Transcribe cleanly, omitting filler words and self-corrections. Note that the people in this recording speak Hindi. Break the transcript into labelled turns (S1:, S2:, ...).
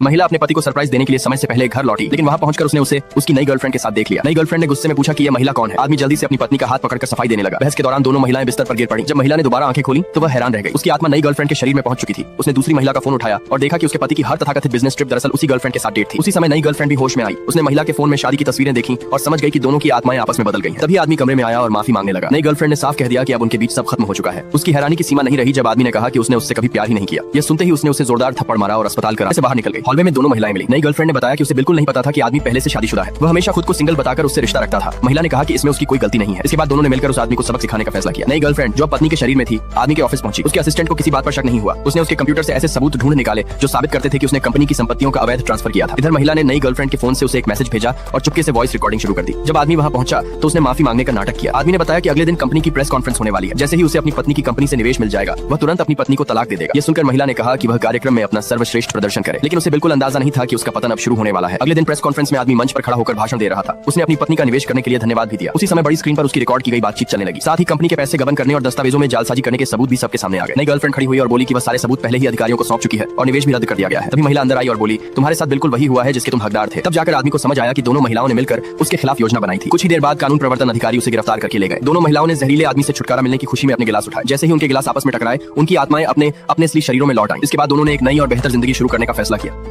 S1: महिला अपने पति को सरप्राइज देने के लिए समय से पहले घर लौटी, लेकिन वहाँ पहुंचकर उसने उसे उसकी नई गर्लफ्रेंड के साथ देख लिया। नई गर्लफ्रेंड ने गुस्से में पूछा कि यह महिला कौन है। आदमी जल्दी से अपनी पत्नी का हाथ पकड़कर सफाई देने लगा। बहस के दौरान दोनों महिलाएं बिस्तर पर गिर पड़ी। जब महिला ने दोबारा आंखें खोली तो वह हैरान रह गई। उसकी आत्मा नई गर्लफ्रेंड के शरीर में पहुंच चुकी थी। उसने दूसरी महिला का फोन उठाया और देखा कि उसके पति की हर तथाकथित बिजनेस ट्रिप दरअसल उसी गर्लफ्रेंड के साथ डेट थी। उसी समय नई गर्लफ्रेंड भी होश में आई। उसने महिला के फोन में शादी की तस्वीरें देखी और समझ गई कि दोनों की आत्माएं आपस में बदल गई। तभी आदमी कमरे में आया और माफी मांगने लगा। नई गर्लफ्रेंड ने साफ कह दिया कि अब उनके बीच सब खत्म हो चुका है। उसकी हैरानी की सीमा नहीं रही जब आदमी ने कहा कि उसने उससे कभी प्यार ही नहीं किया। यह सुनते ही उसने उसे जोरदार थप्पड़ मारा और अस्पताल करा से बाहर निकल गई। हॉलवे में दोनों महिलाएं मिली। नई गर्लफ्रेंड ने बताया कि उसे बिल्कुल नहीं पता था कि आदमी पहले से शादीशुदा है। वह हमेशा खुद को सिंगल बताकर उससे रिश्ता रखता था। महिला ने कहा कि इसमें उसकी कोई गलती नहीं है। इसके बाद दोनों ने मिलकर उस आदमी को सबक सिखाने का फैसला किया। नई गर्लफ्रेंड जो पत्नी के शरीर में थी आदमी के ऑफिस पहुंची। उसके असिस्टेंट को किसी बात पर शक नहीं हुआ। उसने उसके कंप्यूटर से ऐसे सबूत ढूंढ निकाले जो साबित करते थे कि उसने कंपनी की संपत्तियों का अवैध ट्रांसफर किया था। इधर महिला ने नई गर्लफ्रेंड के फोन से उसे एक मैसेज भेजा और चुपके से वॉइस रिकॉर्डिंग शुरू कर दी। जब आदमी वहां पहुंचा तो उसने माफी मांगने का नाटक किया। आदमी ने बताया कि अगले दिन कंपनी की प्रेस कॉन्फ्रेंस होने वाली है। जैसे ही उसे अपनी पत्नी की कंपनी से निवेश मिल जाएगा वह तुरंत अपनी पत्नी को तलाक दे देगा। ये सुनकर महिला ने कहा कि वह कार्यक्रम में अपना सर्वश्रेष्ठ प्रदर्शन करे, लेकिन उसे बिल्कुल अंदाजा नहीं था कि उसका पतन अब शुरू होने वाला है। अगले दिन प्रेस कॉन्फ्रेंस में आदमी मंच पर खड़ा होकर भाषण दे रहा था। उसने अपनी पत्नी का निवेश करने के लिए धन्यवाद भी दिया। उसी समय बड़ी स्क्रीन पर उसकी रिकॉर्ड की गई बातचीत चलने लगी। साथ ही कंपनी के पैसे गबन करने और दस्तावेजों में जालसाजी करने के सबूत भी सबके सामने आ गए। नई गर्लफ्रेंड खड़ी हुई और बोली कि वह सारे सबूत पहले ही अधिकारियों को सौंप चुकी है और निवेश भी रद्द कर दिया गया है। तभी महिला अंदर आई और बोली, तुम्हारे साथ बिल्कुल वही हुआ है जिसके तुम हकदार थे। तब जाकर आदमी को समझ आया कि दोनों महिलाओं ने मिलकर उसके खिलाफ योजना बनाई थी। कुछ ही देर बाद कानून प्रवर्तन अधिकारी उसे गिरफ्तार करके ले गए। दोनों महिलाओं ने जहरीले आदमी से छुटकारा मिलने की खुशी में अपने गिलास उठाए। जैसे ही उनके गिलास आपस में टकराए उनकी आत्माएं अपने असली शरीरों में लौट आईं। इसके बाद दोनों ने एक नई और बेहतर जिंदगी शुरू करने का फैसला किया।